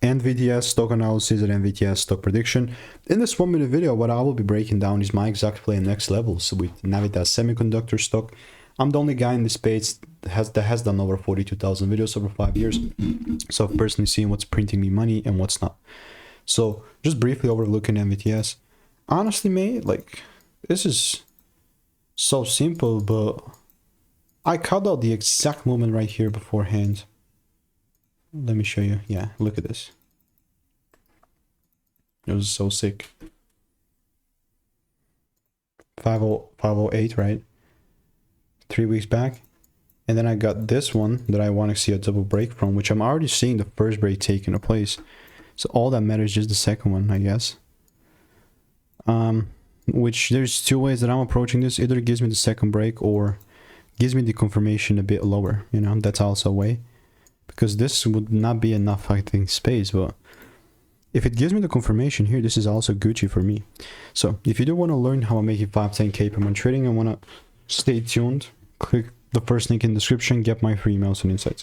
NVTS stock analysis and NVTS stock prediction. In this 1-minute video, what I will be breaking down is my exact play in next levels with Navitas Semiconductor stock. I'm the only guy in this space that has done over 42,000 videos over 5 years. So I've personally seen what's printing me money and what's not. So just briefly overlooking NVTS. Honestly, mate, like, this is so simple, but I cut out the exact movement right here beforehand. Let me show you. Yeah, look at this. It was so sick. 508, right? 3 weeks back. And then I got this one that I want to see a double break from, which I'm already seeing the first break taking place. So all that matters is just the second one, I guess. Which there's two ways that I'm approaching this. Either it gives me the second break or gives me the confirmation a bit lower. You know, that's also a way. Because this would not be enough, I think, space, but if it gives me the confirmation here, this is also Gucci for me. So if you do want to learn how I'm making 5-10K per month trading and want to stay tuned, click the first link in the description, get my free emails and insights.